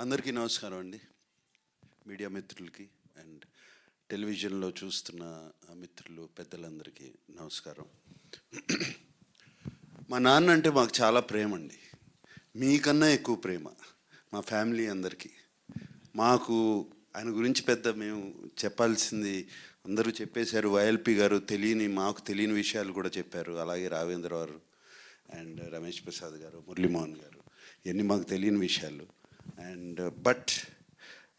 అందరికీ నమస్కారం అండి. మీడియా మిత్రులకి అండ్ టెలివిజన్లో చూస్తున్న మిత్రులు పెద్దలందరికీ నమస్కారం. మా నాన్న అంటే మాకు చాలా ప్రేమ అండి, మీకన్నా ఎక్కువ ప్రేమ మా ఫ్యామిలీ అందరికీ. మాకు ఆయన గురించి పెద్ద మేము చెప్పాల్సింది అందరూ చెప్పేశారు. వైఎల్పి గారు మాకు తెలియని విషయాలు కూడా చెప్పారు. అలాగే రావేంద్ర గారు అండ్ రమేష్ ప్రసాద్ గారు, మురళీమోహన్ గారు, ఇవన్నీ మాకు తెలియని విషయాలు. అండ్ బట్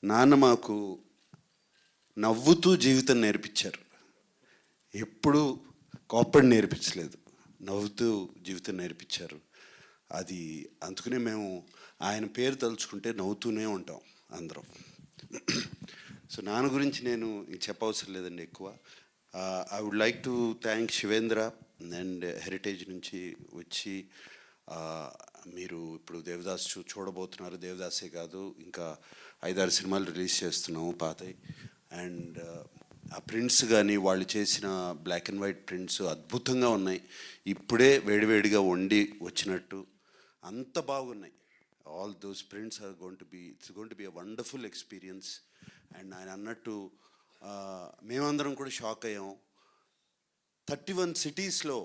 నాన్న మాకు నవ్వుతూ జీవితం నేర్పించారు. ఎప్పుడు కోప్పడి నేర్పించలేదు, నవ్వుతూ జీవితం నేర్పించారు. అది అందుకనే మేము ఆయన పేరు తలుచుకుంటే నవ్వుతూనే ఉంటాం అందరం. సో నాన్న గురించి నేను చెప్పవసరం లేదండి ఎక్కువ. I would like to thank Shivendra and Heritage నుంచి వచ్చి మీరు ఇప్పుడు దేవదాస్ చూడబోతున్నారు. దేవదాసే కాదు, ఇంకా 5-6 సినిమాలు రిలీజ్ చేస్తున్నాము పాతవి. అండ్ ఆ ప్రింట్స్ కానీ వాళ్ళు చేసిన బ్లాక్ అండ్ వైట్ ప్రింట్స్ అద్భుతంగా ఉన్నాయి. ఇప్పుడే వేడివేడిగా వండి వచ్చినట్టు అంత బాగున్నాయి. All those prints are it's going to be a wonderful experience. And ఆయన అన్నట్టు మేమందరం కూడా షాక్ అయ్యాం. 31 సిటీస్లో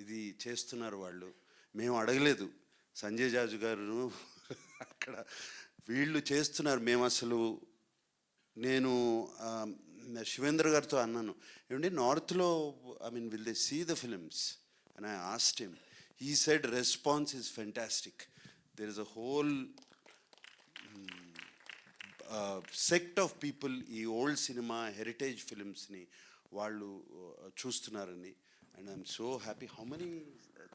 ఇది చేస్తున్నారు వాళ్ళు. మేము అడగలేదు. సంజయ్ జాజు గారు అక్కడ వీళ్ళు చేస్తున్నారు. మేము అసలు నేను శివేంద్ర గారితో అన్నాను, ఏమండి నార్త్లో will they see the films and I asked him. He said response is fantastic. There is a whole sect of people ఈ ఓల్డ్ సినిమా హెరిటేజ్ ఫిలిమ్స్ని వాళ్ళు చూస్తున్నారని. And I'm so happy. How many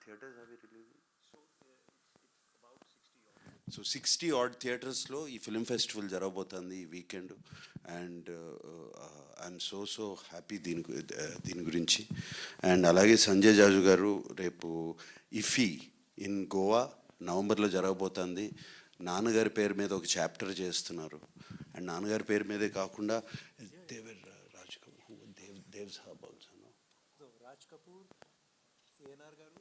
theatres have you release? So 60 odd థియేటర్స్లో ఈ film festival జరగబోతుంది ఈ weekend. And I'm so happy దీని గురించి. అండ్ అలాగే సంజయ్ జాజు గారు రేపు ఇఫీ ఇన్ గోవా నవంబర్లో జరగబోతుంది. నాన్నగారి పేరు మీద ఒక చాప్టర్ చేస్తున్నారు. అండ్ నాన్నగారి పేరు మీదే కాకుండా రాజ్ కపూర్, దేవ్ సాబ్ ఆల్సో, రాజ్ కపూర్, ఏఎన్ఆర్ గారు,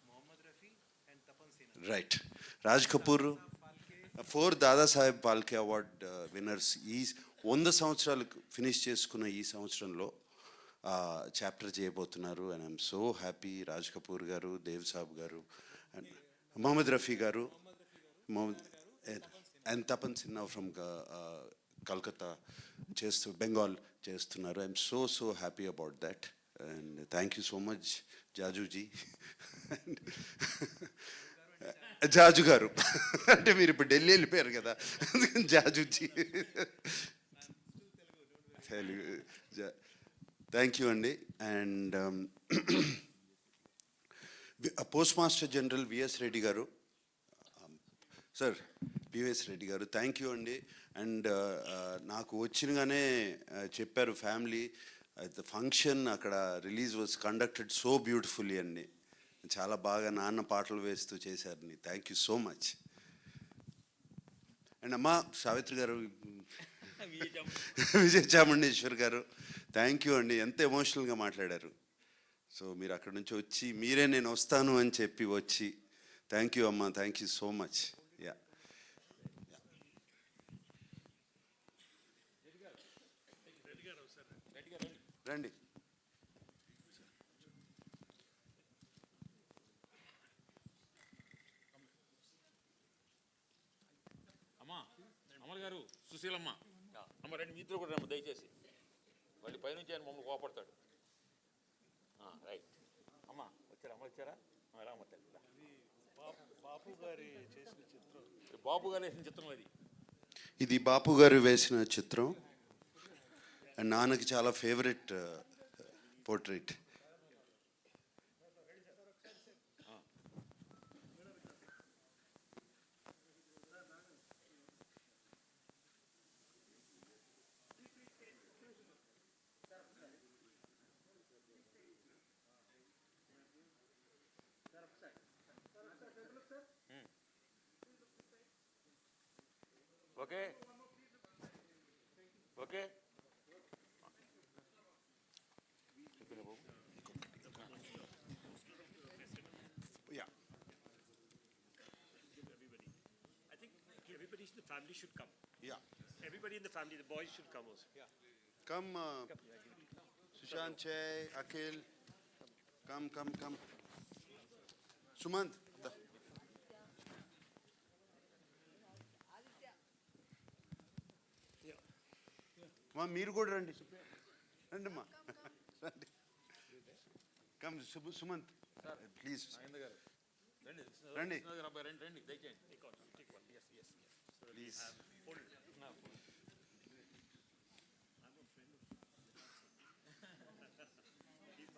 Mohammed Rafi and Tapan Sinha. Right. Raj Kapoor 4 Dadasaheb Phalke award winners. ఈ 100 సంవత్సరాలు ఫినిష్ చేసుకున్న ఈ సంవత్సరంలో చాప్టర్ చేయబోతున్నారు. And I'm so happy. Raj Kapoor గారు, దేవ్ సాబ్ గారు అండ్ మొహమ్మద్ రఫీ గారు, అండ్ తపన్ సిన్హా ఫ్రమ్ కల్కత్తా బెంగాల్ చేస్తున్నారు. I'm so happy about that. And thank you so much Jajuji. Jaju గారు అంటే మీరు ఇప్పుడు ఢిల్లీ వెళ్ళిపోయారు కదా, జాజుజీ తెలుగు. థ్యాంక్ యూ అండి. And post master general VS Reddy గారు, సార్ విఎస్ రెడ్డి గారు, థ్యాంక్ యూ అండి. అండ్ నాకు వచ్చినగానే చెప్పారు ఫ్యామిలీ ద ఫంక్షన్ అక్కడ release was conducted so beautifully అండి. చాలా బాగా నాన్న పాటలు వేస్తూ చేశారని. Thank you so much. And అమ్మ సావిత్రి గారు, విజయ చాముండేశ్వర్ గారు, థ్యాంక్ యూ అండి. ఎంత ఎమోషనల్గా మాట్లాడారు. సో మీరు అక్కడ నుంచి వచ్చి మీరే నేను వస్తాను అని చెప్పి వచ్చి, థ్యాంక్ యూ అమ్మ, thank you so much. Yeah రండి. అమర్ గారు, సుశీలమ్మ అమ్మ రండి, మీ ఇద్దరు కూడా రమ్మ దయచేసి. మళ్ళీ పైనుంచి ఆయన మమ్మల్ని కోపడతాడు. రైట్ అమ్మ వచ్చారా? అమ్మ వచ్చారా? రామ్మ తల్లి. బాపు గారు చేసిన చిత్రం, బాపు గారు వేసిన చిత్రం అది. ఇది బాపు గారు వేసిన చిత్రం. అండ్ నాన్నకి చాలా favourite portrait. Okay okay. family should come. Yeah. Everybody in the family, the boys should come also. Yeah. Come, Sushant, Chay, Akhil. Come. Sumant. Da. మా మీరు కూడా రండి రండి అమ్మా రండి కమ్ సుమంత్ ప్లీజ్ రండి రండి. అబ్బాయి రండి దయచేయండి. Take one. Yes. So that we Please. have full. He's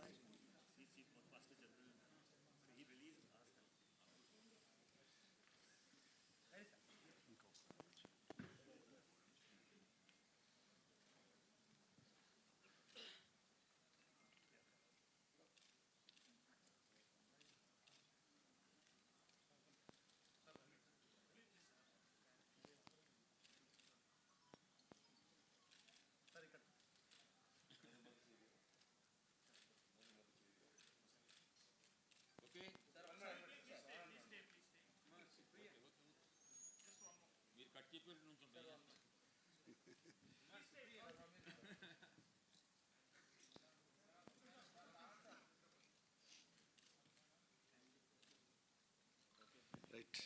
Master General. So he released us. Okay మీరు కట్ చెప్పి నుంచి ఉంటాయి. రైట్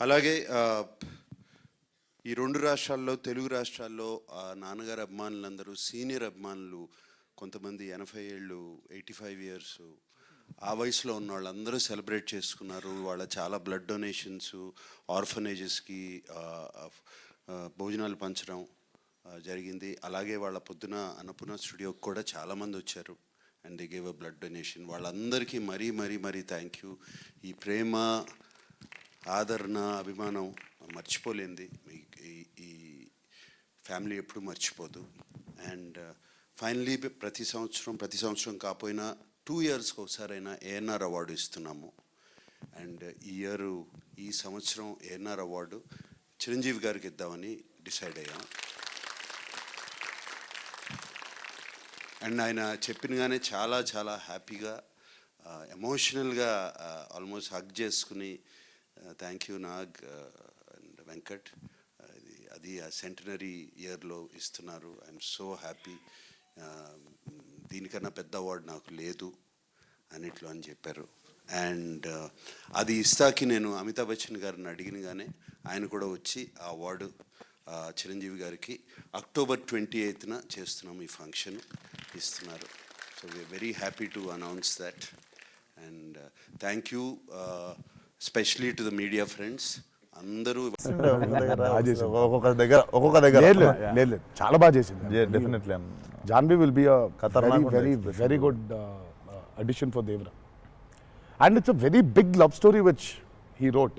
అలాగే ఈ రెండు రాష్ట్రాల్లో తెలుగు రాష్ట్రాల్లో నాన్నగారు అభిమానులందరూ సీనియర్ అభిమానులు కొంతమంది 80 ఏళ్ళు 85 ఇయర్స్ ఆ వయసులో ఉన్న వాళ్ళందరూ సెలబ్రేట్ చేసుకున్నారు. వాళ్ళ చాలా బ్లడ్ డొనేషన్స్ ఆర్ఫనేజెస్కి భోజనాలు పంచడం జరిగింది. అలాగే వాళ్ళ పొద్దున అన్నపూర్ణ స్టూడియోకి కూడా చాలామంది వచ్చారు and they gave a blood donation. వాళ్ళందరికీ మరీ థ్యాంక్ యూ. ఈ ప్రేమ ఆదరణ అభిమానం మర్చిపోలేంది. ఈ ఫ్యామిలీ ఎప్పుడు మర్చిపోదు. అండ్ ఫైనలీ ప్రతి సంవత్సరం కాకపోయినా 2 ఇయర్స్కి ఒకసారైనా ఏఎన్ఆర్ అవార్డు ఇస్తున్నాము. అండ్ ఈ సంవత్సరం ఏఎన్ఆర్ అవార్డు చిరంజీవి గారికి ఇద్దామని డిసైడ్ అయ్యాం. అండ్ ఆయన చెప్పినగానే చాలా హ్యాపీగా ఎమోషనల్గా ఆల్మోస్ట్ హగ్ చేసుకుని thank you Nag and Venkat, అది ఆ సెంటనరీ ఇయర్లో ఇస్తున్నారు. I'm so happy. దీనికన్నా పెద్ద అవార్డు నాకు లేదు అన్నిట్లో అని చెప్పారు. అండ్ అది ఇస్తాకి నేను అమితాబ్ బచ్చన్ గారిని అడిగినగానే ఆయన కూడా వచ్చి ఆ అవార్డు చిరంజీవి గారికి October 28న చేస్తున్నాం ఈ ఫంక్షన్ ఇస్తున్నారు. So we're very happy to announce that. And thank you specially to the media friends అందరూ. ఒక్కొక్క దగ్గర లేదు చాలా బాగా చేసింది. డెఫినెట్లీ జాన్వి విల్ బి ఖతర్నాక్ very good addition for Devara. And it's a very big love story which he wrote.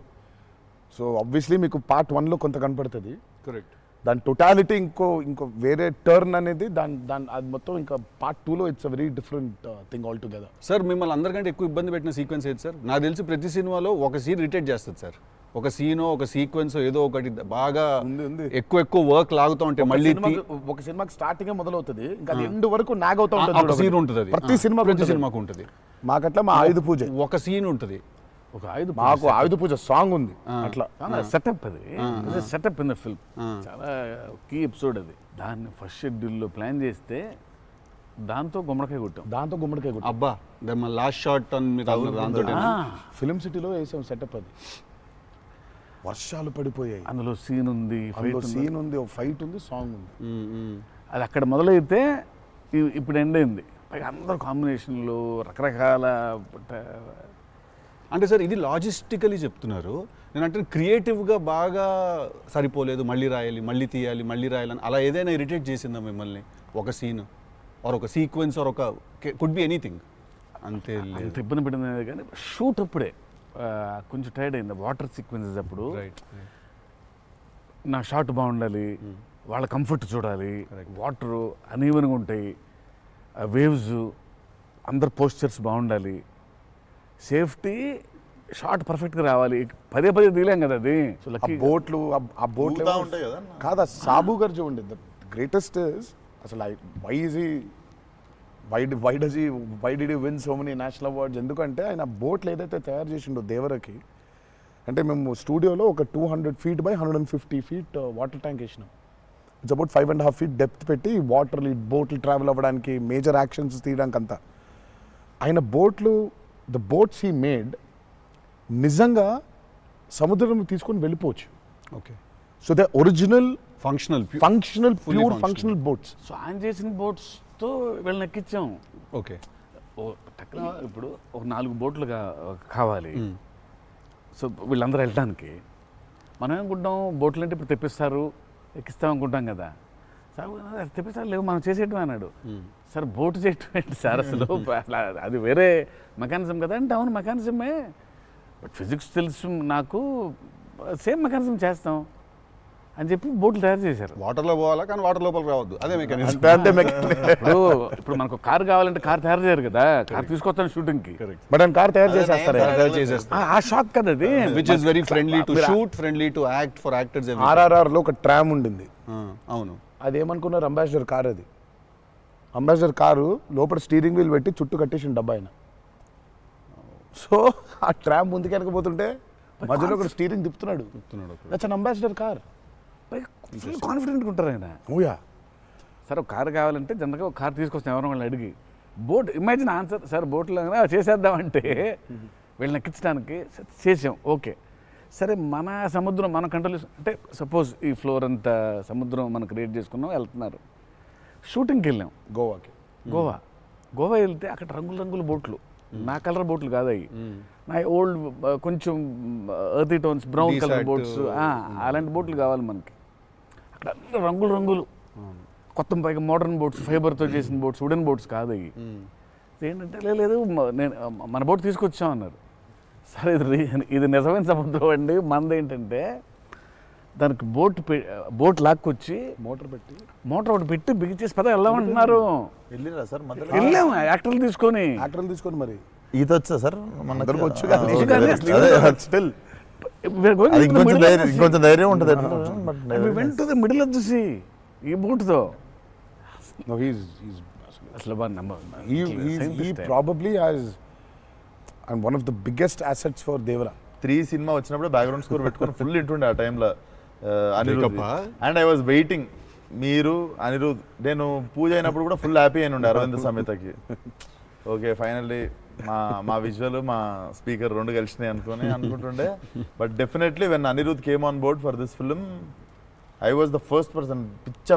So obviously మీకు part 1లో కొంత కనపడుతుంది. కరెక్ట్. దాని టోటాలిటీ ఇంకో వేరే టర్న్ అనేది దాని అది మొత్తం ఇంకా పార్ట్ 2లో it's a very different thing all together. Sir మిమ్మల్ని అందరికంటే ఎక్కువ ఇబ్బంది పెట్టిన సీక్వెన్స్ ఏది సార్? నాకు తెలిసి ప్రతి సినిమాలో ఒక సీన్ రిటేట్ చేస్తుంది సార్. ఒక సీనో ఒక సీక్వెన్స్ ఏదో ఒకటి బాగా ఎక్కువ వర్క్ లాగుతూ ఉంటే మళ్ళీ ఒక సినిమాకి స్టార్టింగ్ మొదలవుతుంది ఇంకా ఎండ్ వరకు నాగ్ అవుతా ఉంటుంది. సీన్ ఉంటుంది ప్రతి సినిమాకు ఉంటుంది. మాకట్లా మా ఆయుధ పూజ ఒక సీన్ ఉంటుంది. మాకు ఆయుధ పూజ సాంగ్ ఉంది. అట్లా సెటప్ అది సెటప్ ఇన్ ద ఫిల్మ్ చాలా కీ ఎపిసోడ్ అది. దాన్ని ఫస్ట్ షెడ్యూల్లో ప్లాన్ చేస్తే దాంతో గుమ్మడికాయ కొట్టాం. అబ్బా లాస్ట్ షాట్ దాంతో ఫిలిం సిటీలో వేసాం సెటప్. అది వర్షాలు పడిపోయాయి, అందులో సీన్ ఉంది, ఫైట్ ఉంది, సాంగ్ ఉంది. అది అక్కడ మొదలైతే ఇప్పుడు ఎండ్ అయింది. పైగా అందరు కాంబినేషన్లు రకరకాల. అంటే సార్ ఇది లాజిస్టికలీ చెప్తున్నారు, నేను అంటే క్రియేటివ్గా బాగా సరిపోలేదు, మళ్ళీ రాయాలి, మళ్ళీ తీయాలి, మళ్ళీ రాయాలని అలా ఏదైనా ఇరిటేట్ చేసిందా మిమ్మల్ని? ఒక సీన్ ఆర్ ఒక సీక్వెన్స్ ఆర్ ఒక కుడ్ బి ఎనీథింగ్ అంతే అంత ఇబ్బంది పెట్టింది. కానీ షూట్ అప్పుడే కొంచెం టైర్డ్ అయింది. వాటర్ సీక్వెన్సెస్ అప్పుడు నా షాట్ బాగుండాలి, వాళ్ళ కంఫర్ట్ చూడాలి, వాటరు అనీవెన్గా ఉంటాయి, వేవ్స్, అందరు పోస్చర్స్ బాగుండాలి, సేఫ్టీ షాట్ పర్ఫెక్ట్గా రావాలి. పదే తీయలేం కదా అది. బోట్లు ఉంటాయి కదా. కాదా సాబు గారు చూడండి, ద గ్రేటెస్ట్ ఇస్ అసలు why did you win so many national awards? ఎందుకంటే ఆయన బోట్లు ఏదైతే తయారు చేసిండో దేవరకి, అంటే మేము స్టూడియోలో ఒక 200 feet by 150 feet water tank వేసినాం. ఇట్స్ అబౌట్ 5.5 feet డెప్త్ పెట్టి బోట్లు ట్రావెల్ అవ్వడానికి, మేజర్ యాక్షన్స్ తీయడానికి అంతా. ఆయన ద బోట్స్ హీ మేడ్ నిజంగా సముద్రం తీసుకొని వెళ్ళిపోవచ్చు. Okay, so the original functional pure functional boats. So ఆయన చేసిన బోట్స్తో వీళ్ళని ఎక్కించాం. ఓకే, టక్కున ఇప్పుడు ఒక 4 బోట్లు కావాలి. సో వీళ్ళందరూ వెళ్ళడానికి మనం ఏమనుకుంటాం, బోట్లు అంటే ఇప్పుడు తెప్పిస్తారు, ఎక్కిస్తాం అనుకుంటాం కదా. సార్ తెప్పిస్తారు, లేవు మనం చేసేయటం అన్నాడు. సార్ బోట్ చేయటం ఏంటి సార్ అసలు, అది వేరే మెకానిజం కదా అంటే, అవును మెకానిజమే, బట్ ఫిజిక్స్ తెలుసు నాకు, సేమ్ మెకానిజం చేస్తాం అని చెప్పి బోట్లు తయారు చేశారు. వాటర్లో పోవాలా కానీ వాటర్ లోపలికి రావద్దు, అదే మెకానిజం. ఇప్పుడు మనకు కార్ కావాలంటే కార్ తయారు చేయరు కదా, కార్ తీసుకొస్తాను షూటింగ్కి, బట్ ఆయన కార్ తయారు చేసేస్తారు. ఆ షాక్ కదా అది, which is very friendly to shoot, friendly to act for actors. RRRలో ఒక ట్రామ్ ఉండింది, అవును. అదేమనుకున్నారు, అంబాసిడర్ కార్. అది అంబాసిడర్ కారు లోపల స్టీరింగ్ వీల్ పెట్టి చుట్టూ కట్టేసిన డబ్బా ఆయన. సో ఆ ట్రామ్ ముందుకెళ్ళకపోతుంటే మధ్యలో ఒక స్టీరింగ్ తిప్పుతున్నాడు. That's an ambassador car. Full కాన్ఫిడెంట్గా ఉంటారు ఆయన. ఓయా, సార్ ఒక కార్ కావాలంటే జనరల్గా ఒక కార్ తీసుకొస్తాం ఎవరో వాళ్ళని అడిగి. బోట్ ఇమాజిన్ ఆన్సర్, సార్ బోట్లో చేసేద్దామంటే వీళ్ళని ఎక్కించడానికి చేసాం. ఓకే సరే, మన సముద్రం మన కంట్రోల్ అంటే సపోజ్ ఈ ఫ్లోర్ అంతా సముద్రం మనం క్రియేట్ చేసుకున్నాం, వెళ్తున్నారు. షూటింగ్కి వెళ్ళాం గోవాకి. గోవా వెళ్తే అక్కడ రంగుల బోట్లు, నా కలర్ బోట్లు కాదు అవి, నా ఓల్డ్ కొంచెం ఎర్తీ టోన్స్ బ్రౌన్ కలర్ బోట్స్, అలాంటి బోట్లు కావాలి మనకి. అక్కడ అన్ని రంగులు కొత్త పైగా మోడర్న్ బోట్స్, ఫైబర్తో చేసిన బోట్స్, వుడెన్ బోట్స్ కాదు అవి. ఏంటంటే లేదు నేను మన బోట్ తీసుకొచ్చాం అన్నారు. సరే ఇది నిజమైన సముద్రం అండి, మనదేంటంటే దానికి బోట్ లాక్కొచ్చి మోటార్ ఒకటి పెట్టి బిగిచేసి పద వెళ్దామంటున్నారు. వెళ్ళిరా సార్ మధ్యలో? వెళ్ళాము యాక్టర్లు తీసుకొని మరి ఈత వచ్చా సార్? ఇంకొంచెం ధైర్యం ఉంటుంది. మిడిల్ ఆఫ్ ది సీ ఈ బోట్తో అసలు he probably has and one of the biggest assets for Devara. 3 cinema వచ్చినప్పుడు బ్యాక్గ్రౌండ్ స్కోర్ పెట్టుకొని ఫుల్ ఇంటుండే ఆ టైంలో Anirudh. And I was waiting, మీరు అనిరుద్ నేను పూజ అయినప్పుడు కూడా ఫుల్ హ్యాపీ అయిన ఉండే అరవింద్ సమేతకి. ఓకే ఫైనల్లీ మా విజువల్ మా స్పీకర్ 2 కలిసినాయి అనుకుంటుండే. But definitely when Anirudh came on board for this film I was the first person.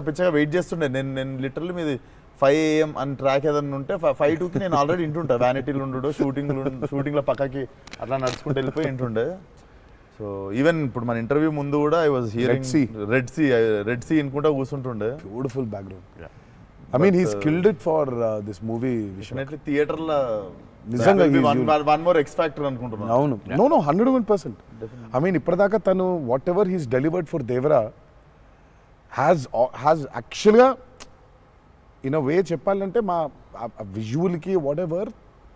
పిచ్చగా వెయిట్ చేస్తుండే. నేను లిటరల్లీ మీది 5 AM అని ట్రాక్ ఏదన్నా ఉంటే 5:02కి నేను ఆల్రెడీ ఇంటుంటా. వ్యానిటీలు ఉండు షూటింగ్లో పక్కకి అట్లా నడుచుకుంటూ వెళ్ళిపోయి ఇంటుండే. సో ఈవెన్ ఇప్పుడు మన ఇంటర్వ్యూ ముందు కూడా I was hearing red sea ఇనుకుంటా కూర్చుంటుండే. Beautiful background. I mean he's killed it for this movie. Definitely theater la నిజంగా one more X factor అనుకుంటున్నాను. అవును, no 101%. I mean ఇప్పటిదాకా తను what ever he's delivered for Devara has actually in a way చెప్పాలంటే మా విజువల్కి whatever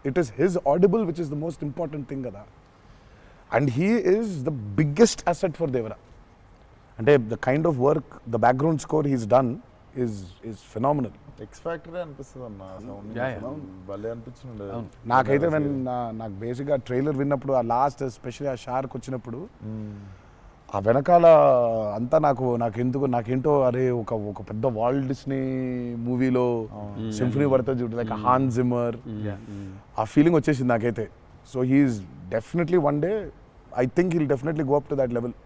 it is his audible which is the most important thing కదా. And he is the biggest asset for Devara. అంటే the kind of work the background score he's done is phenomenal. X factor అనిపిస్తుంది అన్న, భలే అనిపించింది నాకైతే నాకు బేసిక్గా trailer విన్నప్పుడు ఆ లాస్ట్ ఎస్పెషల్లీ ఆ షార్క్ వచ్చినప్పుడు ఆ వెనకాల అంతా నాకేంటో అరే ఒక పెద్ద వాల్ట్ డిస్నీ మూవీలో సింఫనీ పడుతుంది చూడు, లైక్ హాన్ జిమ్మర్, ఆ ఫీలింగ్ వచ్చేసింది నాకైతే. So he's definitely one day I think he'll definitely go up to that level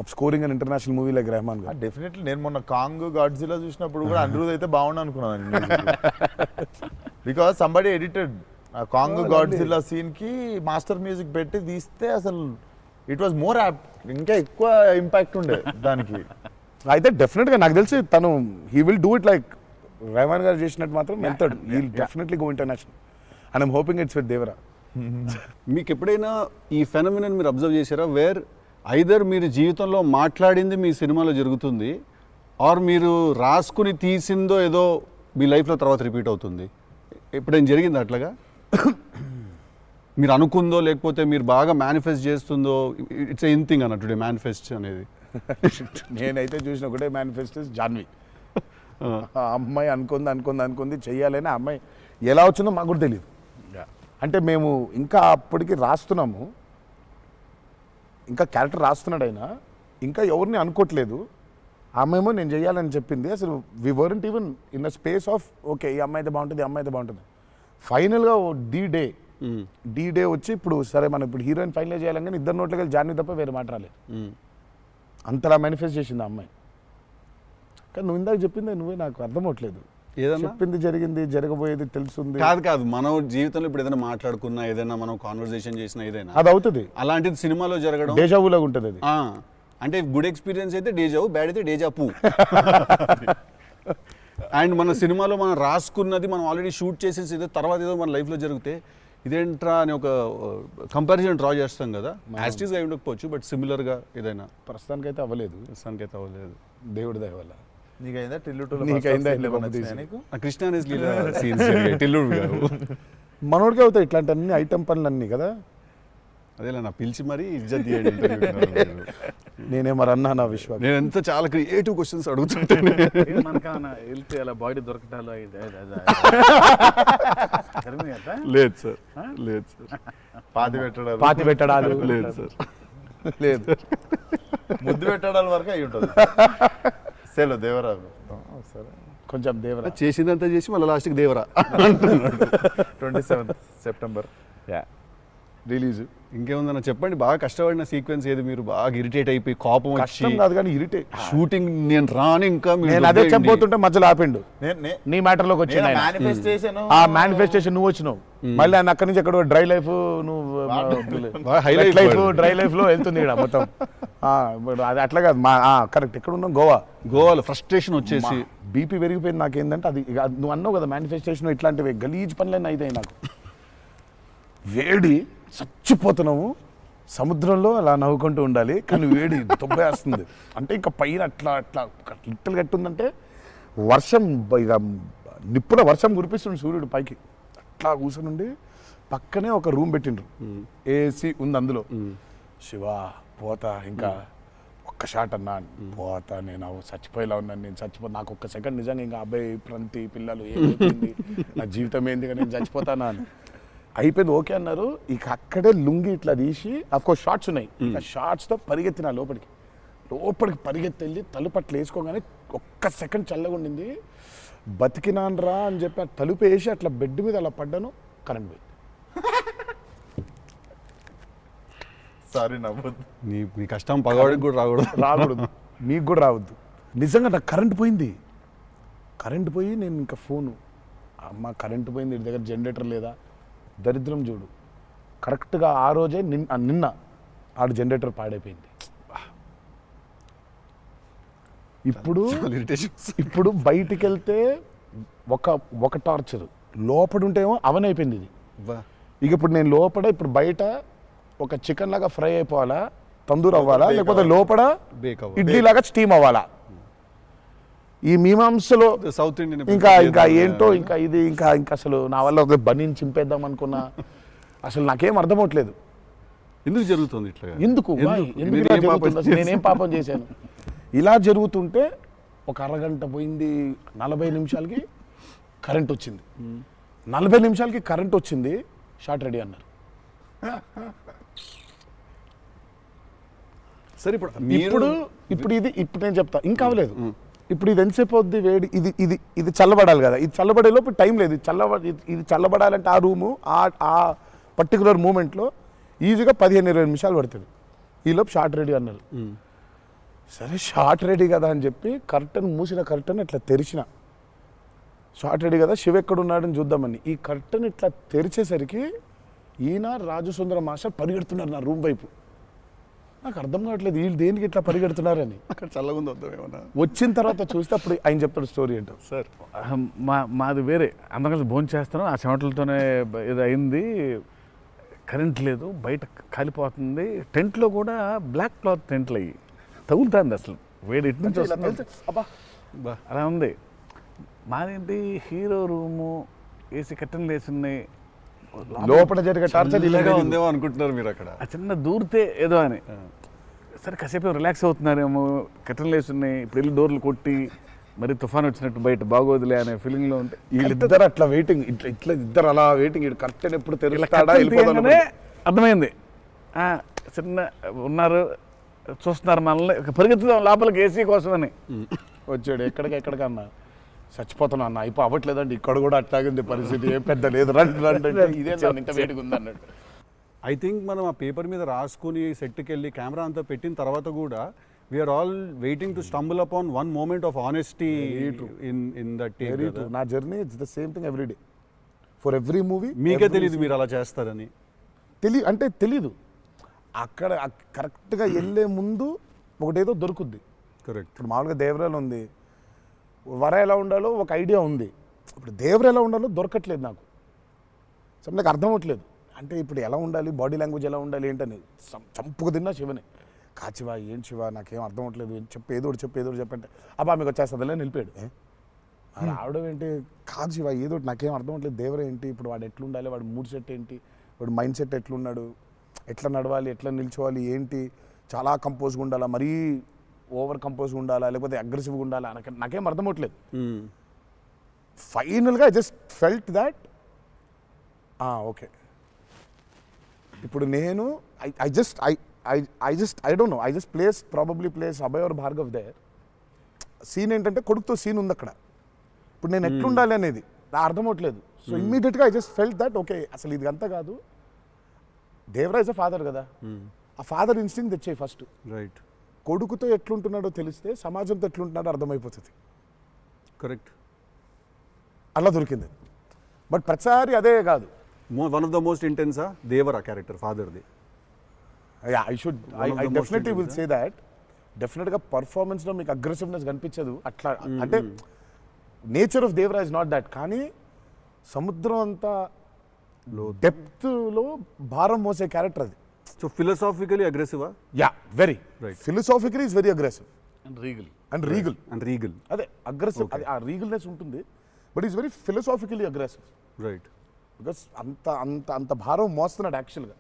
of scoring an international movie like Rahman garu. డెఫినెట్లీ నేను మొన్న కాంగ్ గాడ్జిల్లా చూసినప్పుడు కూడా అనిరుద్ అయితే బాగుండు అనుకున్నాను. బికాస్ సంబడి ఎడిటెడ్ ఆ కాంగ్ గాడ్జిల్లా సీన్ కి మాస్టర్ మ్యూజిక్ పెట్టి తీస్తే అసలు ఇట్ వాజ్ మోర్ యాప్ట్, ఇంకా ఎక్కువ ఇంపాక్ట్ ఉండే దానికి. అయితే డెఫినెట్గా నాకు తెలిసి తను he will do it like Rahman గారు చేసినట్టు మాత్రం వెళ్తాడు. He will definitely go international and I'm hoping it's with Devara. మీకు ఎప్పుడైనా ఈ ఫెనోమినన్ మీరు అబ్జర్వ్ చేశారా, వేర్ ఐదర్ మీరు జీవితంలో మాట్లాడింది మీ సినిమాలో జరుగుతుంది, ఆర్ మీరు రాసుకుని తీసిందో ఏదో మీ లైఫ్లో తర్వాత రిపీట్ అవుతుంది? ఎప్పుడైనా జరిగింది అట్లాగా? మీరు అనుకుందో లేకపోతే మీరు బాగా మేనిఫెస్ట్ చేస్తుందో? ఇట్స్ ఎన్ థింగ్ అన్న టుడే మేనిఫెస్ట్ అనేది. నేనైతే చూసిన ఒకటే మేనిఫెస్ట్ జాన్వి. ఆ అమ్మాయి అనుకుంది చెయ్యాలని, ఆ అమ్మాయి ఎలా వచ్చిందో మాకు కూడా తెలియదు. అంటే మేము ఇంకా అప్పటికి రాస్తున్నాము, ఇంకా క్యారెక్టర్ రాస్తున్నాడు ఆయన, ఇంకా ఎవరిని అనుకోవట్లేదు. ఆ అమ్మాయేమో నేను చెయ్యాలని చెప్పింది. అసలు we weren't even in the space of okay ఈ అమ్మాయి అయితే బాగుంటుంది, ఈ అమ్మాయి అయితే బాగుంటుంది. ఫైనల్గా డి డే వచ్చి ఇప్పుడు సరే మనం ఇప్పుడు హీరోయిన్ ఫైనల్ చేయాలని, కానీ ఇద్దరు నోట్లకి వెళ్ళి జాన్ని తప్ప వేరే మాట రాలేదు. అంతలా మేనిఫెస్ట్ చేసింది ఆ అమ్మాయి. కానీ నువ్వు ఇందాక చెప్పింది నువ్వే నాకు అర్థం అవట్లేదు. ఏదన్నా చెప్పింది జరిగింది, జరగబోయేది తెలుస్తుంది. కాదు మనం జీవితంలో ఇప్పుడు ఏదైనా మాట్లాడుకున్నా, ఏదైనా మనం కాన్వర్సేషన్ చేసినా, ఏదైనా అది అవుతుంది, అలాంటిది సినిమాలో జరగడం డేజావులాగా ఉంటుంది అది. అంటే గుడ్ ఎక్స్పీరియన్స్ అయితే డేజావు, బ్యాడ్ అయితే డేజాపు. అండ్ మన సినిమాలో మనం రాసుకున్నది మనం ఆల్రెడీ షూట్ చేసేసి ఏదో తర్వాత ఏదో మన లైఫ్లో జరిగితే ఇదేంట్రా అని ఒక కంపారిజన్ డ్రా చేస్తాం కదా. యాస్టీస్గా అయి ఉండకపోవచ్చు, బట్ సిమిలర్గా ఏదైనా. ప్రస్తుతానికైతే అవ్వలేదు, దేవుడి దయ వల్ల. నీకైందా నీకైందా కృష్ణ అనేసి లీలా సీన్స్ టిల్లుడు గారు మనోడికి అవుతాయి ఇట్లాంటి ఐటమ్ పనులన్నీ కదా. అదేలా నా పిలిచి మరీ ఇజ్జత్ తీయండి. నేనే మరి అన్నా నా విశ్వాసం. నేను ఎంత చాలా క్రియేటివ్ క్వశ్చన్స్ అడుగుతుంటాను. మనకన్నా వెళ్తే అలా బాడీ దొరకటాలు లేదు సార్, లేదు సార్. పాతి పెట్టడాలు లేదు సార్, లేదు. ముద్దు పెట్టడాల వరకు అయి ఉంటుంది. సెలవు దేవరాజు సరే కొంచెం దేవరా చేసిందంతా చేసి మళ్ళీ లాస్ట్కి దేవరా. 27 September release. ఇంకేముందన్నా చెప్పండి, బాగా కష్టపడిన సీక్వెన్స్ ఏది, మీరు బాగా ఇరిటేట్ అయిపోయి కోపం వచ్చి కష్టం కాదు కానీ ఇరిటేట్. షూటింగ్ నేను రాను ఇంకా నేను అదే చెప్పబోతుంటే మధ్యలో ఆపిండు. నీ మ్యాటర్లోకి వచ్చి మేనిఫెస్టేషన్ ఆ మేనిఫెస్టేషన్ నువ్వు వచ్చినావు, మళ్ళీ ఆయన అక్కడి నుంచి ఎక్కడ డ్రై లైఫ్ డ్రై లైఫ్ లో వెళ్తుంది ఇక్కడ మొత్తం. అది అట్లా కాదు కరెక్ట్. ఎక్కడ ఉన్నాం? గోవాలో ఫ్రస్ట్రేషన్ వచ్చేసి బీపీ పెరిగిపోయింది. నాకేందంటే అది నువ్వు అన్నావు కదా మేనిఫెస్టేషన్ ఇట్లాంటివి గలీజ్ పనులన్నీ అయితాయి నాకు. వేడి చచ్చిపోతున్నాము, సముద్రంలో అలా నవ్వుకుంటూ ఉండాలి, కానీ వేడి దొబ్బేస్తుంది. అంటే ఇంకా పైన అట్లా అట్లా లిట్టలు కట్టుందంటే వర్షం, ఇక నిప్పుల వర్షం కురిపిస్తుంది సూర్యుడు పైకి. అట్లా కూర్చొని పక్కనే ఒక రూమ్ పెట్టిండ్రు, ఏసీ ఉంది అందులో. శివా పోతా, ఇంకా ఒక్క షాట్ అన్నా పోతా, నేను చచ్చిపోయేలా ఉన్నాను, నేను నాకు ఒక్క సెకండ్ నిజంగా ఇంకా అబ్బాయి ప్రంతి పిల్లలు ఏమైంది, నా జీవితం ఏంది, నేను చచ్చిపోతానా అని అయిపోయింది. ఓకే అన్నారు. ఇక అక్కడే లుంగి ఇట్లా తీసి, అఫ్కోర్స్ షార్ట్స్ ఉన్నాయి, ఆ షార్ట్స్తో పరిగెత్తిన లోపలికి పరిగెత్తి వెళ్ళి తలుపు అట్లా వేసుకోగానే ఒక్క సెకండ్ చల్లగా ఉండింది. బతికినాన్రా అని చెప్పి ఆ తలుపు వేసి అట్లా బెడ్ మీద అలా పడ్డాను, కరెంట్ పోయింది. సారీ నవ్వద్దు. నీ కష్టం పగవాడికి కూడా రాకూడదు, మీకు కూడా రావద్దు. నిజంగా నాకు కరెంట్ పోయింది. కరెంట్ పోయి నేను ఇంకా ఫోను, అమ్మ కరెంట్ పోయింది, ఇంటి దగ్గర జనరేటర్ లేదా, దరిద్రం చూడు. కరెక్ట్గా ఆ రోజే నిన్న ఆడు జనరేటర్ పాడైపోయింది. ఇప్పుడు బయటికి వెళ్తే ఒక టార్చర్, లోపల ఉంటేమో అవన్ అయిపోయింది ఇది. ఇక ఇప్పుడు నేను లోపల, ఇప్పుడు బయట ఒక చికెన్ లాగా ఫ్రై అయిపోవాలా, తందూరు అవ్వాలా, లేకపోతే లోపల ఇడ్లీ లాగా స్టీమ్ అవ్వాలా. ఈ మీమాంసలో సౌత్ ఇండియన్ ఇంకా ఏంటో ఇంకా ఇది ఇంకా అసలు నా వల్ల ఒక బనీని చింపేద్దాం అనుకున్నా, అసలు నాకేం అర్థం అవట్లేదు. ఎందుకు జరుగుతుంది ఇట్లా? ఎందుకు నేనేం పాపం చేశాను? ఇలా జరుగుతుంటే ఒక అరగంట పోయింది, 40 నిమిషాలకి కరెంట్ వచ్చింది. 40 నిమిషాలకి కరెంట్ వచ్చింది, షార్ట్ రెడీ అన్నారు. సరే ఇప్పుడు నేను చెప్తా, ఇంకా అవ్వలేదు. ఇప్పుడు ఇది ఎంతసేపు అవుద్ది వేడి, ఇది చల్లబడాలి కదా, ఇది చల్లబడేలోపు టైం లేదు. ఇది చల్లబడాలంటే ఆ రూము ఆ పర్టికులర్ మూమెంట్లో ఈజీగా 15-20 నిమిషాలు పడుతుంది. ఈలోపు షార్ట్ రెడీ అన్నారు. సరే షార్ట్ రెడీ కదా అని చెప్పి మూసిన కర్టన్ ఇట్లా తెరిచిన, షార్ట్ రెడీ కదా శివ ఎక్కడున్నాడని చూద్దామని. ఈ కర్టన్ ఇట్లా తెరిచేసరికి ఈయన రాజు సుందర మాస్టర్ పరిగెడుతున్నారు నా రూమ్ వైపు. నాకు అర్థం కావట్లేదు వీళ్ళు దేనికి ఇట్లా పరిగెడుతున్నారని. అక్కడ చల్లగా ఉంది వద్దాం ఏమన్నా. వచ్చిన తర్వాత చూస్తే అప్పుడు ఆయన చెప్తాడు స్టోరీ ఏంటో. సార్ మాది వేరే, అందరం కలిసి భోజనం చేస్తాను, ఆ చెమటలతోనే ఇది అయింది, కరెంట్ లేదు, బయట కాలిపోతుంది, టెంట్లో కూడా బ్లాక్ క్లాత్ టెంట్లు అయ్యి తగులుతుంది, అసలు వేడి ఇటు నుంచి వస్తుంది, అలా ఉంది. మాదేంటి హీరో రూము, ఏసీ కట్టెలు వేసి ఉన్నాయి, లోపల జరిగే టార్చర్ ఇలాగా ఉందేమో అనుకుంటున్నారు మీరు. అక్కడ ఆ చిన్న దూరితే ఏదో అని, సరే కాసేపు రిలాక్స్ అవుతున్నారేమో, కట్టెలు వేసి ఉన్నాయి, ఇప్పుడు వెళ్ళి డోర్లు కొట్టి మరి తుఫాన్ వచ్చినట్టు బయట బాగోదులే అనే ఫీలింగ్లో ఉంటే వీళ్ళిద్దరు అట్లా వెయిటింగ్, ఇట్లా ఇట్లా ఇద్దరు అలా వెయిటింగ్. ఇటు కర్టెన్ ఎప్పుడు తెరుస్తాడా తీయగానే అర్థమైంది చిన్న ఉన్నారు చూస్తున్నారు మనల్ని, పరిగెత్తుదాం లోపలికి ఏసీ కోసమని. వచ్చాడు ఎక్కడికన్నా చచ్చిపోతున్నా అన్న, అయిపో అవ్వట్లేదండి, ఇక్కడ కూడా అట్లాగింది పరిస్థితి, ఏం పెద్ద లేదు, రండి రండి అంటే ఇదే ఇంత వేడిగా ఉంది అన్నాడు. ఐ థింక్ మనం ఆ పేపర్ మీద రాసుకుని సెట్కి వెళ్ళి కెమెరా అంతా పెట్టిన తర్వాత కూడా we're all waiting to stumble upon one moment of honesty in that very true. నా journey it's the same thing every day for every movie. మీకే తెలియదు మీరు అలా చేస్తారని. తెలీదు అక్కడ కరెక్ట్గా వెళ్ళే ముందు ఒకటేదో దొరుకుద్ది. కరెక్ట్. ఇప్పుడు మామూలుగా దేవరాలు ఉంది, వర ఎలా ఉండాలో ఒక ఐడియా ఉంది. ఇప్పుడు దేవర ఎలా ఉండాలో దొరకట్లేదు నాకు, నాకు అర్థం అవ్వట్లేదు. అంటే ఇప్పుడు ఎలా ఉండాలి, బాడీ లాంగ్వేజ్ ఎలా ఉండాలి ఏంటని చంపుకు తిన్నా శివని. కాచివా ఏం శివ నాకేం అర్థం అవ్వట్లేదు, ఏదో ఒకటి చెప్పంటే అబ్బా మీకు వచ్చేస్తుందిలే నిలిపాడు. రావడం ఏంటి, కాదు శివ ఏదో నాకేం అర్థం అవ్వట్లేదు, దేవర ఏంటి, ఇప్పుడు వాడు ఎట్లుండాలి, వాడు మూడ్ సెట్ ఏంటి, వాడు మైండ్ సెట్ ఎట్లున్నాడు, ఎట్లా నడవాలి, ఎట్లా నిల్చోవాలి ఏంటి, చాలా కంపోజ్గా ఉండాలా, మరీ ఓవర్ కంపోజ్గా ఉండాలా, లేకపోతే అగ్రెసివ్గా ఉండాలా, నాకేం అర్థం అవ్వట్లేదు. ఫైనల్గా I just felt that okay ఇప్పుడు నేను I don't know, I just place Abhay or Bhargav there. Scene ఏంటంటే కొడుకుతో సీన్ ఉంది అక్కడ, ఇప్పుడు నేను ఎట్లుండాలి అనేది నాకు అర్థం అవ్వట్లేదు. సో ఇమ్మీడియట్గా I just felt that okay అసలు ఇది అంతా కాదు, దేవరాజ్ అ ఫాదర్ కదా, ఆ ఫాదర్ ఇన్స్టింక్ట్ తెచ్చేయి ఫస్ట్. రైట్. కొడుకుతో ఎట్లుంటున్నాడో తెలిస్తే సమాజంతో ఎట్లుంటున్నాడో అర్థమైపోతుంది. కరెక్ట్. అలా దొరికింది. బట్ ప్రతిసారి అదే కాదు. వన్ ఆఫ్ ద మోస్ట్ ఇంటెన్సా దేవరా క్యారెక్టర్ ఫాదర్ది. I definitely will say that. డెఫినెట్గా పర్ఫార్మెన్స్లో మీకు అగ్రెసివ్నెస్ కనిపించదు అట్లా, అంటే nature of Devara is not that. కానీ సముద్రం అంతా డెప్త్లో భారం మోసే క్యారెక్టర్ అది. సో ఫిలసాఫికలీ అగ్రెసివా? Yeah, very Right. Philosophically is very aggressive and regal and regal. అదే అగ్రెసివ్, అది ఆ రీగల్నెస్ ఉంటుంది, but is very philosophically aggressive. Right. Because అంత అంత అంత భారం మోస్తున్నాడు యాక్చువల్గా.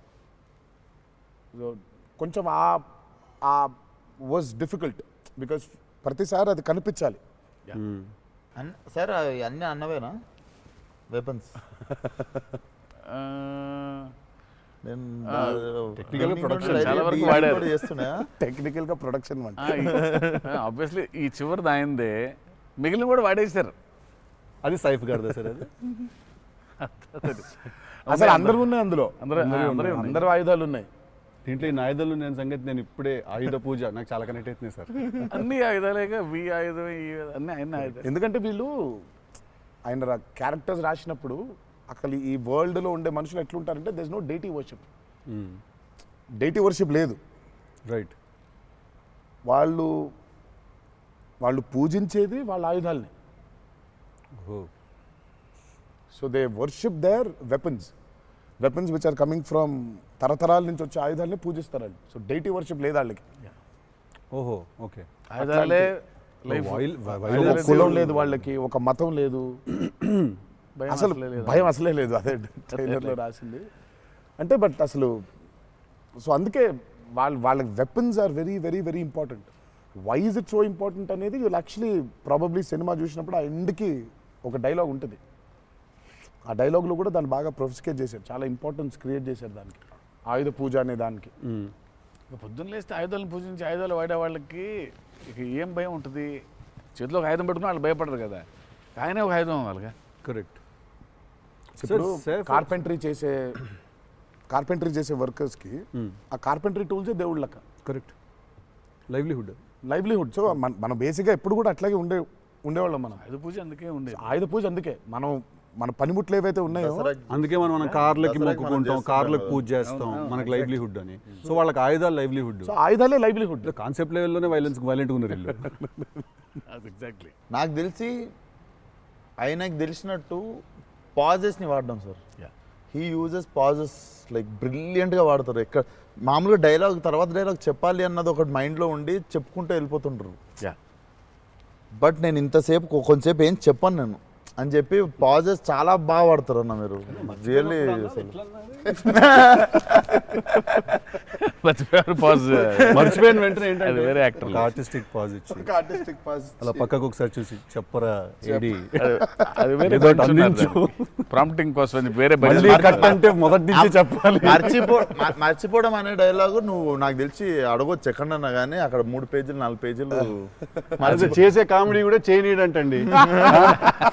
సో కొంచెం ఆ వాజ్ డిఫికల్ట్ బికాస్ ప్రతిసారి అది కనిపించాలి. సార్ అవి అన్నీ అన్నవేనా వెపన్స్? నేను టెక్నికల్ ప్రొడక్షన్ చాలా వరకు వాడారు. చేస్తున్నా టెక్నికల్గా ప్రొడక్షన్ ఆబ్వియస్లీ ఈ చివరిది ఆయనదే, మిగిలిన కూడా వాడేశారు. అది సైఫ్ గారిదా సార్? అది అసలు అందరూ ఉన్నాయి అందులో, అందరూ అందరూ ఆయుధాలు ఉన్నాయి దీంట్లో. ఈ ఆయుధాలు నేను సంగతి నేను ఇప్పుడే ఆయుధ పూజ నాకు చాలా కనెక్ట్ అవుతుంది సార్. అన్ని ఆయుధాలేక వి ఆయుధం అన్ని అన్ని ఆయుధాలు. ఎందుకంటే వీళ్ళు ఆయన క్యారెక్టర్స్ రాసినప్పుడు అసలు ఈ వరల్డ్లో ఉండే మనుషులు ఎట్లుంటారంటే there is no deity worship లేదు. రైట్. వాళ్ళు పూజించేది వాళ్ళ ఆయుధాలని. So they worship their weapons which are coming from తరతరాల నుంచి వచ్చే ఆయుధాలని పూజిస్తారు వాళ్ళు. సో డైటీ వర్షిప్ లేదు వాళ్ళకి. ఓహో, ఓకే. ఆయుధాలే ఒక కులం లేదు వాళ్ళకి, ఒక మతం లేదు, అసలు భయం అసలే లేదు. అదే ట్రైలర్లో రాసింది అంటే. బట్ అసలు సో అందుకే వాళ్ళ weapons are very very very important. Why is it so important అనేది వీళ్ళు యాక్చువల్లీ ప్రాబబ్లీ సినిమా చూసినప్పుడు ఆ ఎండ్కి ఒక డైలాగ్ ఉంటుంది. ఆ డైలాగ్లో కూడా దాన్ని బాగా ప్రొఫిస్కేట్ చేశారు, చాలా ఇంపార్టెన్స్ క్రియేట్ చేశారు దానికి, ఆయుధ పూజ అనే దానికి. పొద్దున్న లేస్తే ఆయుధాలను పూజించి ఆయుధాలు వాడే వాళ్ళకి ఇక ఏం భయం ఉంటుంది? చేతిలో ఒక ఆయుధం పెట్టుకుని వాళ్ళు భయపడరు కదా, ఆయనే ఒక ఆయుధం వాళ్ళగా. కరెక్ట్. ఇప్పుడు కార్పెంటరీ చేసే వర్కర్స్కి ఆ కార్పెంటరీ టూల్సే దేవుళ్ళ లెక్క. కరెక్ట్. లైవ్లీహుడ్. సో మనం బేసిక్గా ఎప్పుడు కూడా అట్లాగే ఉండేవాళ్ళం. మనం ఆయుధ పూజ అందుకే ఉండేది. ఆయుధ పూజ అందుకే మన పనిముట్లు ఏవైతే ఉన్నాయో అందుకే మనం కార్లకి మొక్కుకుంటాం, కార్లకు పూజ చేస్తాం, మనకి లైవ్లీహుడ్ అని. సో వాళ్ళకి ఆయుధాలు లైవ్లీహుడ్. సో ఆయుధాలే లైవ్లీహుడ్. కాన్సెప్ట్ లెవెల్లోనే వైలెంట్గా ఉన్నారు వీళ్ళు. ఎగ్జాక్ట్లీ. నాకు తెలిసి ఆయనకు తెలిసినట్టు పాజెస్ని వాడడం sir. He uses pauses like బ్రిలియంట్గా వాడతారు. ఎక్కడ మామూలుగా డైలాగ్ తర్వాత డైలాగ్ చెప్పాలి అన్నది ఒకటి మైండ్లో ఉండి చెప్పుకుంటూ వెళ్ళిపోతుంటారు. బట్ నేను ఇంతసేపు కొంతసేపు ఏం చెప్పాను నేను. అని చెప్పి పాజెస్ చాలా బాగా వాడతారు అన్న మీరు రియల్లీ మర్చిపోయారు పాజ్. మర్చిపోయిన వెంటనే అది ఏంటంటే వేరే యాక్టర్. ఆర్టిస్టిక్ పాజ్ ఇచ్చి ఆర్టిస్టిక్ పాస్ అలా పక్కకు ఒకసారి చూసి చెప్పరా ఏడి అది వేరే ఏదో ఒకటి అందించు. ప్రాంప్టింగ్ కోసం అని వేరే మళ్ళీ కట్ అంటే మొదటి నుంచి చెప్పాలి. మర్చిపోవడం అనే డైలాగు నువ్వు నాకు తెలిసి అడగొచ్చు ఎక్కడన్నా కానీ అక్కడ 3 పేజీలు 4 పేజీలు అది చేసే కామెడీ కూడా చేయనీడంటండి.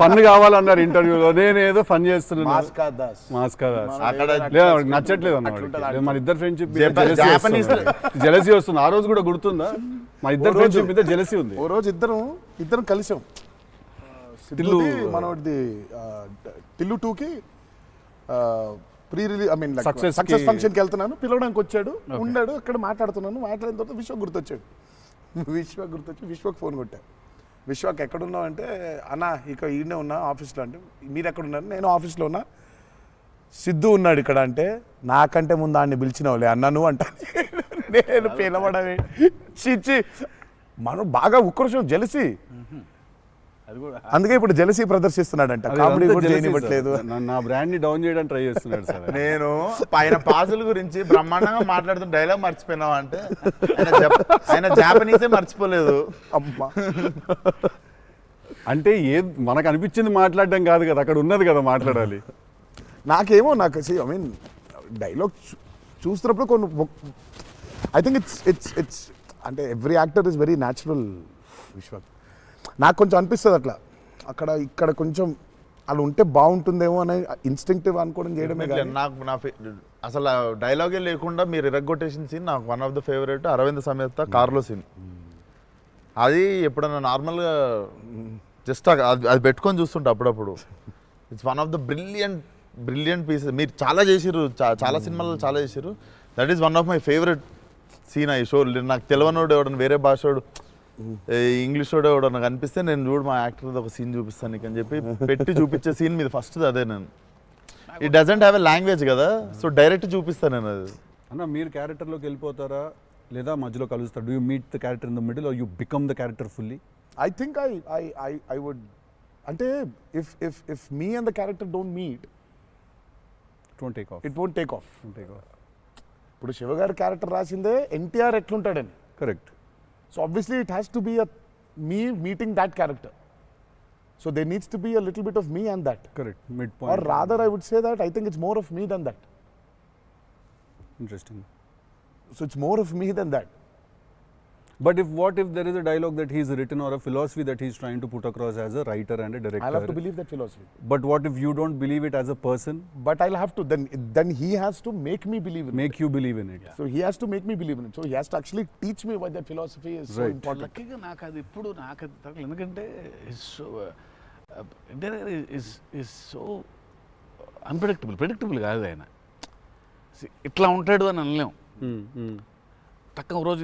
ఫన్ కావాలన్నారు ఇంటర్వ్యూలో, నేనేదో ఫన్ చేస్తున్నాను. మాస్కా అక్కడ లేదా వాడికి నచ్చట్లేదు అన్న. మన ఇద్దరు ఫ్రెండ్షిప్ Japanese జెలసీ వస్తుంది. ఆ రోజు కూడా గుర్తుందా? మన ఇద్దరు ఫ్రెండ్షిప్ మీద జెలసీ ఉంది. ఓ రోజు ఇద్దరం కలిసాం. టిల్లు మనోడిది టిల్లు 2కి pre release I mean Success success కి- ఫంక్షన్కి వెళ్తున్నాను, పిలవడానికి వచ్చాడు, ఉన్నాడు అక్కడ మాట్లాడుతున్నాను. మాట్లాడిన తర్వాత విశ్వక్ గుర్తొచ్చాడు. విశ్వక్ ఫోన్ కొట్టా. విశ్వక్ ఎక్కడున్నావు అంటే, అన్న ఇక ఈయనే ఉన్నా ఆఫీస్లో. అంటే మీరు ఎక్కడున్నారు? నేను ఆఫీస్లో ఉన్నా. సిద్ధు ఉన్నాడు ఇక్కడ అంటే, నాకంటే ముందు ఆయన్ని పిలిచినవులే అన్న నువ్వు అంట. నేను పిలవడమే చిచ్చి. మనం బాగా ఉక్రోషం, జెలసీ. అందుకే ఇప్పుడు జెలసీ ప్రదర్శిస్తున్నాడంట. అది కామెడీ అంతా కూడా jealousy చేయనివ్వట్లేదు. సార్. నా బ్రాండ్ ని డౌన్ చేయడానికి ట్రై చేస్తున్నాడు సార్. నేను పైన పాజుల గురించి బ్రహ్మాండంగా మాట్లాడుతున్న డైలాగ్ మర్చిపోయినావు అంటే ఆయన జాపనీసే మర్చిపోలేదు. అమ్మా అంటే మనకు అనిపించింది మాట్లాడడం కాదు కదా, అక్కడ ఉన్నది కదా మాట్లాడాలి. నాకేమో నాకు ఐ మీన్ డైలాగ్ చూస్తున్నప్పుడు కొన్ని ఐ థింక్ ఇట్స్ అంటే every actor is very natural. Vishwak నాకు కొంచెం అనిపిస్తుంది అట్లా, అక్కడ ఇక్కడ కొంచెం అలా ఉంటే బాగుంటుందేమో అనే ఇన్స్టింక్టివ్ అనుకోవడం చేయడమే కానీ నాకు అసలు డైలాగే లేకుండా మీరు ఇరగ్గొట్టేసిన సీన్ నాకు one of the favourite. Aravinda Sametha కార్లో సీన్. అది ఎప్పుడన్నా నార్మల్గా జస్ట్ అది పెట్టుకొని చూస్తుంటా అప్పుడప్పుడు. It's one of the brilliant pieces. మీరు చాలా చేసిర్రు, చాలా సినిమాల్లో చాలా చేసిర్రు. That is one of my favourite scene. ఈ షో నాకు తెలియనోడు ఎవడన్నా వేరే భాషోడు ఇంగ్లీష్ వాడు ఎవడన్నా కనిపిస్తే నేను చూడు మా యాక్టర్ ఒక సీన్ చూపిస్తాను నీకు అని చెప్పి పెట్టి చూపించే సీన్ మీద ఫస్ట్ అదే. నేను it doesn't have a language కదా, సో డైరెక్ట్ చూపిస్తాను నేను అది. అన్న మీరు క్యారెక్టర్లోకి వెళ్ళిపోతారా లేదా మధ్యలో కలుస్తారు? Do you meet the character in the middle or you become the character fully? I think I would అంటే if me and the character don't meet it won't take off. It won't take off. ఇప్పుడు శివగారి character రాసిందే ఎన్టీఆర్ ఎట్లుంటాడని. Correct. So obviously it has to be me meeting that character. So there needs to be a little bit of me and that. Correct. Mid point. Or rather I would say that I think it's more of me than that. Interesting. So it's more of me than that. But what if there is a dialogue that he's written or a philosophy that he's trying to put across as a writer and a director? I'll have to believe that philosophy. But what if you don't believe it as a person? But I'll have to then he has to make me believe in Make you believe in it. it. So he has to make me believe in it. So he has to actually teach me why that philosophy is so Right. important. లక్కీగా నాకు అది ఇప్పుడు నాకు అది తగలేదు. ఎందుకంటే is so predictable కాదు ఆయన. ఇట్లా ఉంటాడు అని అనలేం. తక్కువ ఒక రోజు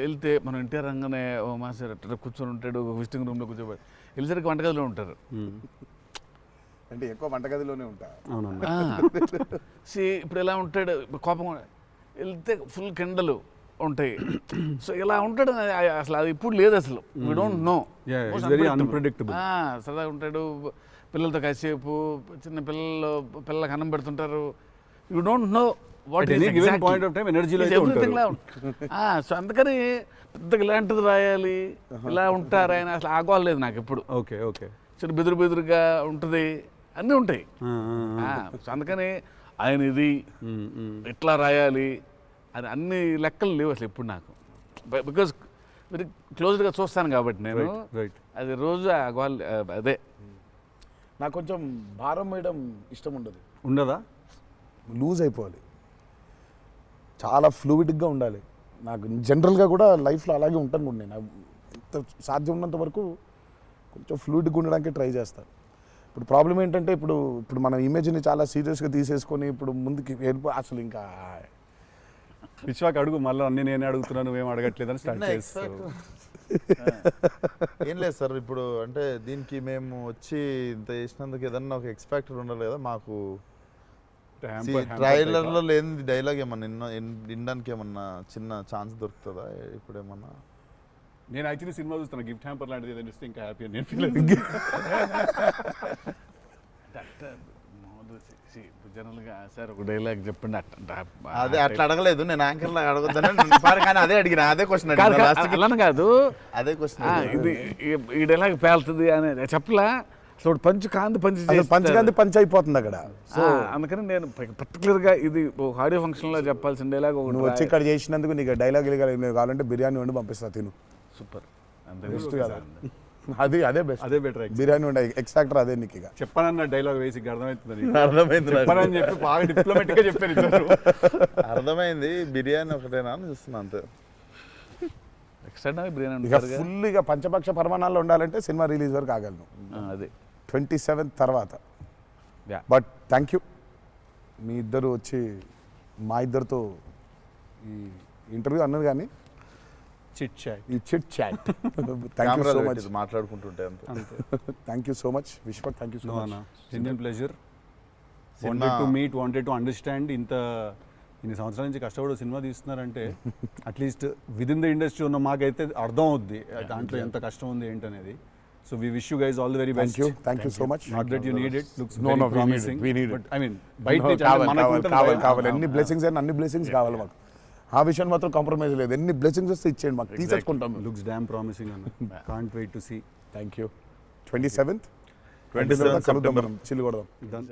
వెళ్తే మనం ఎన్టీఆర్ రంగానే ఓ మాస్టర్ అట్లా కూర్చొని ఉంటాడు, విజిటింగ్ రూమ్లో కూర్చోబెట్టి వెళ్ళేసరికి వంటగదిలో ఉంటారు. అంటే ఎక్కువ వంటగదిలోనే ఉంటా. అవునన్నా. ఇప్పుడు ఎలా ఉంటాడు, కోపం వెళ్తే ఫుల్ కెండలు ఉంటాయి. సో ఇలా ఉంటాడు అసలు అది ఇప్పుడు లేదు అసలు. We don't know. Very unpredictable. సరదాగా ఉంటాడు, పిల్లలతో కాసేపు చిన్న పిల్లలకు అన్నం పెడుతుంటారు. You don't know what is exactly point of time ఎనర్జీలో ఎవ్రీథింగ్ లా సో అందుకని పెద్దగా ఇలాంటిది రాయాలి, ఇలా ఉంటారు ఆయన అసలు ఆగోలేదు నాకు ఎప్పుడు. Okay okay. చిన్న బెదురుగా ఉంటుంది, అన్నీ ఉంటాయి. సో అందుకని ఆయన ఇది ఇట్లా రాయాలి అని అన్ని లెక్కలు లేవు అసలు ఎప్పుడు నాకు. బికాజ్ వెరీ క్లోజ్గా చూస్తాను కాబట్టి నేను. రైట్. అది రోజు అదే నాకు కొంచెం భారం వేయడం ఇష్టం ఉండదు. ఉండదా? లూజ్ అయిపోవాలి, చాలా ఫ్లూయిడ్గా ఉండాలి. నాకు జనరల్గా కూడా లైఫ్లో అలాగే ఉంటాను కూడా. నేను ఎంత సాధ్యం ఉన్నంత వరకు కొంచెం ఫ్లూయిడ్గా ఉండడానికి ట్రై చేస్తాను. ఇప్పుడు ప్రాబ్లం ఏంటంటే ఇప్పుడు మన ఇమేజ్ని చాలా సీరియస్గా తీసేసుకొని ఇప్పుడు ముందుకి అసలు ఇంకా విశ్వాక్ అడుగు మళ్ళీ అన్ని నేనే అడుగుతున్నాను నువ్వేం అడగట్లేదని స్టార్ట్ చేస్తావు. ఏం లేదు సార్, ఇప్పుడు అంటే దీనికి మేము వచ్చి ఇంత చేసినందుకు ఏదన్నా ఒక ఎక్స్పెక్టర్ ఉండాలి కదా మాకు. ట్రైలర్లో లేని డైలాగ్ ఏమన్నా వినడానికి ఏమన్నా చిన్న ఛాన్స్ దొరుకుతుందా ఇప్పుడు ఏమన్నా? నేను యాక్చువల్లీ సినిమా చూస్తాను, గిఫ్ట్ హ్యాంపర్ లాంటిది ఏదైనా ఇస్తే ఇంకా హ్యాపీ అని నేను ఫీల్ జనరల్గా సార్ ఒక డైలాగ్ చెప్పండి అదే అట్లా అడగలేదు, నేను యాంకర్ లాగా అడగొద్దని కానీ అదే అడిగిన, అదే క్వశ్చన్ అలా కాదు, అదే క్వశ్చన్. ఇది ఈ డైలాగ్ పేలుతుంది అని చెప్పలా, అసలు పంచు కాంతి పంచకాంతి పంచ్ అయిపోతుంది అక్కడ. సో అందుకని నేను పర్టికులర్గా ఇది ఒక ఆడియో ఫంక్షన్లో చెప్పాల్సిన డైలాగ్ నువ్వు వచ్చి ఇక్కడ చేసినందుకు నీకు డైలాగ్ కావాలంటే బిర్యానీ వండి పంపిస్తా, తిను. సూపర్. బెస్ట్ కదా, అదే బెస్ట్, అదే బెటర్. బిర్యానీ వండి ఎక్స్ట్రాక్టర్ అదే నీకు. ఇక చెప్పనన్న డైలాగ్ వేసి అర్థమవుతుంది, అర్థమైంది నాకు. చెప్పనని చెప్పి బాగా డిప్లొమాటిక్గా చెప్పారు ఇద్దరు. అర్థమైంది, బిర్యానీ ఒకటేనా అని చూస్తున్నా అంతే. ఎక్స్ట్రా బిర్యానీ ఇక ఫుల్ ఇక పంచపక్ష పరమాణాల్లో ఉండాలంటే సినిమా రిలీజ్ వరకు ఆగలను, అదే 27th తర్వాత. Yeah. బట్ థ్యాంక్ యూ, మీ ఇద్దరు వచ్చి మా ఇద్దరితో ఈ ఇంటర్వ్యూ అన్నది కానీ చిట్ చాట్. ఈ chit chat. Thank you so much, మాట్లాడుకుంటుంటే అంతే. Thank you so much Vishwak, thank you so much. Genuine pleasure. Wanted to meet, wanted to understand. ఇన్ని సంవత్సరాల నుంచి కష్టపడి సినిమా తీస్తున్నారంటే at least with in the industry ఉన్న మాకైతే అర్థం అవుద్ది దాంట్లో ఎంత కష్టం ఉంది ఏంటనేది. So we wish you guys all the very best. Thank you so much. Not that you need it, looks No, very we need it. Promising. We need it. But I mean బయట నుంచి కావాలి ఎన్ని blessings అయినా అన్ని blessings కావాలి మాకు. ఆ విషయం మాత్రం కాంప్రమైజ్ లేదు, ఎన్ని బ్లెస్సింగ్స్ వస్తే ఇచ్చేయండి మాకు, తీసేసుకుంటాం. లుక్స్ డామ్ ప్రామిసింగ్ అన్న. Can't wait to see. Thank you. 27th 27th కలుద్దాం మనం, చిల్లు కొడదాం. Done.